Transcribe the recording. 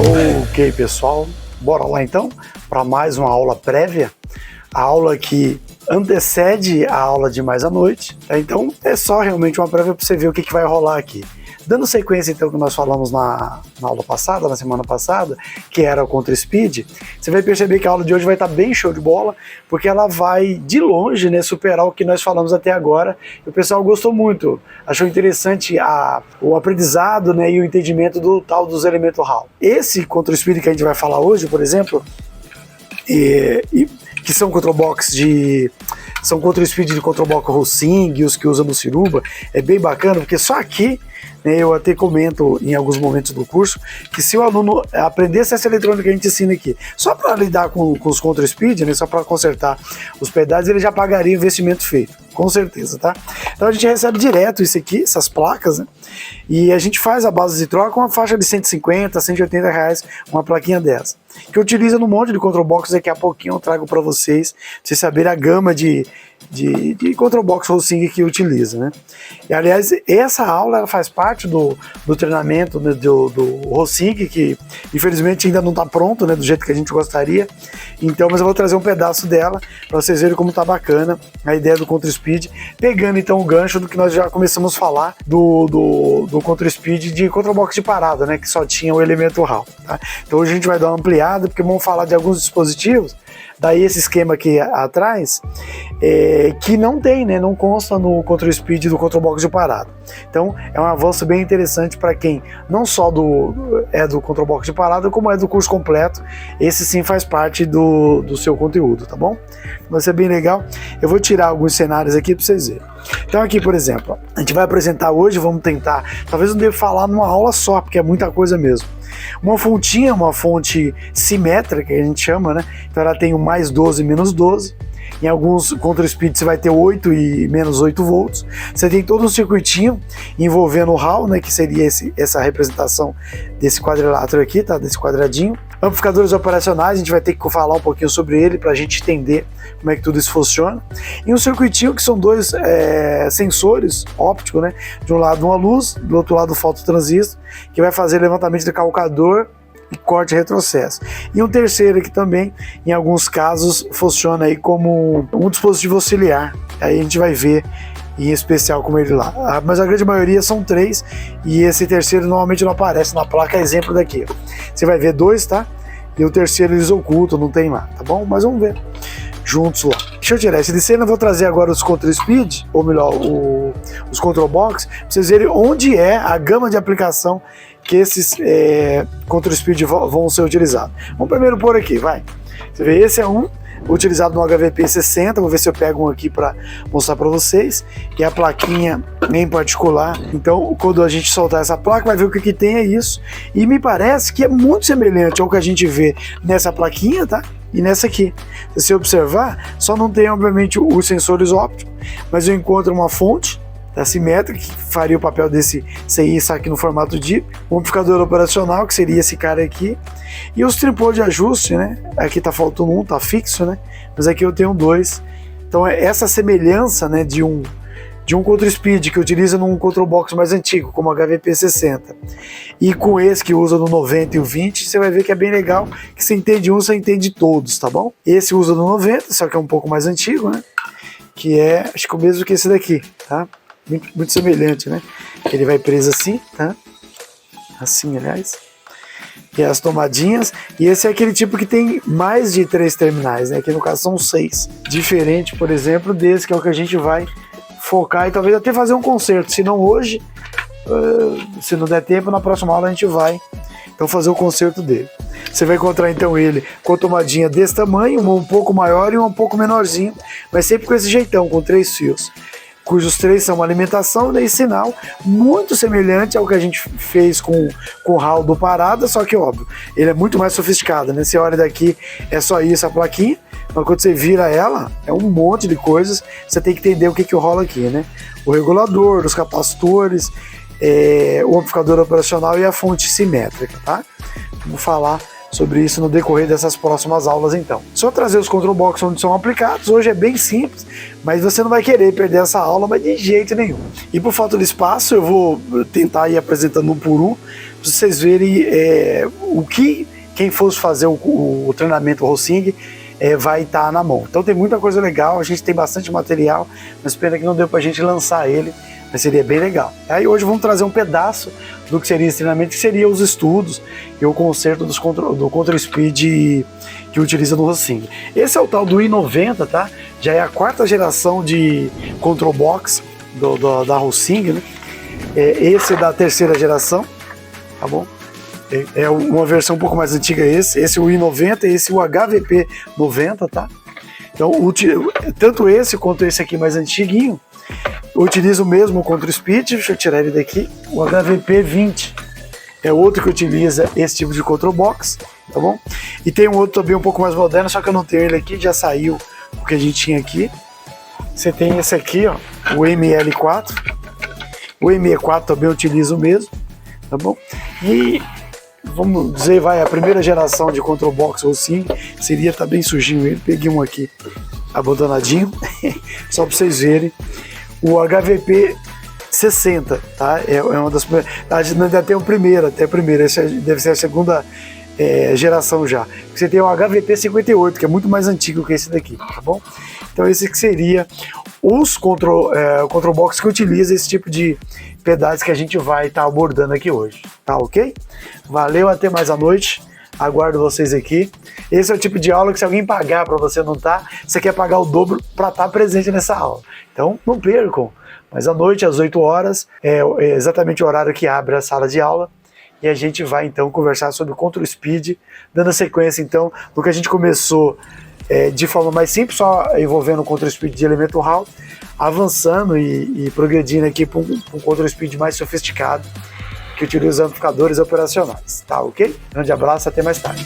Ok, pessoal, bora lá então para mais uma aula prévia, a aula que antecede a aula de mais à noite. Então é só realmente uma prévia para você ver o que vai rolar aqui. Dando sequência então que nós falamos na aula passada, na semana passada, que era o Contra Speed, você vai perceber que a aula de hoje vai estar bem show de bola, porque ela vai de longe, né, superar o que nós falamos até agora, e o pessoal gostou muito, achou interessante o aprendizado, né, e o entendimento do tal dos elementos HAL. Esse Contra Speed que a gente vai falar hoje, por exemplo, que são Control Speed de Control Box Hosing, os que usam no Siruba, é bem bacana, porque só aqui, né, eu até comento em alguns momentos do curso, que se o aluno aprendesse essa eletrônica que a gente ensina aqui, só para lidar com os Control Speed, né, só para consertar os pedais, ele já pagaria o investimento feito, com certeza, tá? Então a gente recebe direto isso aqui, essas placas, né, e a gente faz a base de troca com uma faixa de 150, 180 reais, uma plaquinha dessa, que utiliza num monte de Control Box. Daqui a pouquinho eu trago para vocês saberem a gama de Control Box Hosing que utiliza, né? E aliás, essa aula ela faz parte do treinamento, né, do Hosing, que infelizmente ainda não está pronto, né, do jeito que a gente gostaria. Então, mas eu vou trazer um pedaço dela para vocês verem como tá bacana a ideia do Contra Speed, pegando então o gancho do que nós já começamos a falar do Contra Speed de Control Box de parada, né, que só tinha o elemento HAL, tá? Então hoje a gente vai dar uma ampliada, porque vamos falar de alguns dispositivos, daí esse esquema aqui atrás, que não tem, né, não consta no Control Speed do Control Box de parada. Então é um avanço bem interessante para quem não só do Control Box de parada, como é do curso completo. Esse sim faz parte do seu conteúdo, tá bom? Vai ser bem legal. Eu vou tirar alguns cenários aqui para vocês verem. Então aqui, por exemplo, a gente vai apresentar hoje, vamos tentar, talvez não devo falar numa aula só, porque é muita coisa mesmo. Uma fontinha, uma fonte simétrica, que a gente chama, né? Então ela tem o mais 12 e menos 12. Em alguns Contra Speed você vai ter 8 e menos 8 volts. Você tem todo um circuitinho envolvendo o HAL, né, que seria essa representação desse quadrilátero aqui, tá? Desse quadradinho. Amplificadores operacionais, a gente vai ter que falar um pouquinho sobre ele para a gente entender como é que tudo isso funciona. E um circuitinho que são dois sensores ópticos, né? De um lado uma luz, do outro lado o fototransistor, que vai fazer levantamento de calcador e corte e retrocesso. E um terceiro aqui também, em alguns casos, funciona aí como um dispositivo auxiliar. Aí a gente vai ver em especial como ele lá. Mas a grande maioria são 3, e esse terceiro normalmente não aparece na placa, exemplo daqui. Você vai ver 2, tá? E o terceiro eles ocultam, não tem lá, tá bom? Mas vamos ver juntos lá. Deixa eu tirar esse de cena, eu vou trazer agora os Contra Speed, ou melhor, os Control Box, pra vocês verem onde é a gama de aplicação que esses Contra Speed vão ser utilizados. Vamos primeiro pôr aqui, vai. Você vê, esse é um utilizado no HVP60, vou ver se eu pego um aqui para mostrar para vocês, que é a plaquinha em particular. Então, quando a gente soltar essa placa, vai ver o que tem é isso, e me parece que é muito semelhante ao que a gente vê nessa plaquinha, tá? E nessa aqui. Se você observar, só não tem, obviamente, os sensores ópticos, mas eu encontro uma fonte simétrica, que faria o papel desse CI aqui no formato DIP, o amplificador operacional, que seria esse cara aqui, e os tripôs de ajuste, né? Aqui tá faltando um, tá fixo, né? Mas aqui eu tenho 2. Então essa semelhança, né, de um Contra Speed que utiliza num Control Box mais antigo, como o HVP60, e com esse que usa no 90 e o 20, você vai ver que é bem legal, que você entende um, você entende todos, tá bom? Esse usa no 90, só que é um pouco mais antigo, né? Que é, acho que o mesmo que esse daqui, tá? Muito semelhante, né? Ele vai preso assim, tá? Assim, aliás. E as tomadinhas. E esse é aquele tipo que tem mais de 3 terminais, né? Aqui no caso são 6. Diferente, por exemplo, desse que é o que a gente vai focar e talvez até fazer um concerto. Se não hoje, se não der tempo, na próxima aula a gente vai então fazer o concerto dele. Você vai encontrar então ele com tomadinha desse tamanho, uma um pouco maior e uma um pouco menorzinho, mas sempre com esse jeitão, com 3 fios, cujos 3 são uma alimentação e sinal, muito semelhante ao que a gente fez com o HAL do parada, só que óbvio, ele é muito mais sofisticado, né? Você olha daqui, é só isso, a plaquinha, mas quando você vira ela, é um monte de coisas, você tem que entender o que rola aqui, né? O regulador, os capacitores, o amplificador operacional e a fonte simétrica, tá? Vamos falar sobre isso no decorrer dessas próximas aulas então. Só trazer os control box onde são aplicados, hoje é bem simples, mas você não vai querer perder essa aula, mas de jeito nenhum. E por falta de espaço, eu vou tentar ir apresentando um por um, para vocês verem o que quem fosse fazer o treinamento Hosing vai estar na mão. Então tem muita coisa legal, a gente tem bastante material, mas pena que não deu pra gente lançar ele, mas seria bem legal. Aí hoje vamos trazer um pedaço do que seria esse treinamento, que seria os estudos e o conserto do Control Speed que utiliza no Hosing. Esse é o tal do i90, tá? Já é a 4ª geração de Control Box da Hosing, né? Esse é da 3ª geração, tá bom? É uma versão um pouco mais antiga esse é o i90, esse é o HVP90, tá? Então, tanto esse quanto esse aqui mais antiguinho, eu utilizo o mesmo Control Speed, deixa eu tirar ele daqui, o HVP20 é outro que utiliza esse tipo de Control Box, tá bom? E tem um outro também um pouco mais moderno, só que eu não tenho ele aqui, já saiu o que a gente tinha aqui. Você tem esse aqui, ó, o ML4, o ME4 também eu utilizo o mesmo, tá bom? E vamos dizer, vai, a 1ª geração de Control Box Hosing seria, tá bem sujinho ele, peguei um aqui abandonadinho, só para vocês verem, o HVP 60, tá? É uma das primeiras, ainda tem até a primeira, essa deve ser a 2ª geração já. Você tem o HVP 58, que é muito mais antigo que esse daqui, tá bom? Então esse que seria os Control Box que utiliza esse tipo de pedais que a gente vai estar abordando aqui hoje, tá ok? Valeu, até mais à noite, aguardo vocês aqui. Esse é o tipo de aula que se alguém pagar para você não estar, você quer pagar o dobro para estar presente nessa aula. Então não percam, mas à noite às 8 horas é exatamente o horário que abre a sala de aula e a gente vai então conversar sobre o Control Speed, dando sequência então do que a gente começou de forma mais simples, só envolvendo o Control Speed de elemento Hall, avançando e progredindo aqui para um Control Speed mais sofisticado, que utiliza amplificadores operacionais, tá ok? Grande abraço, até mais tarde.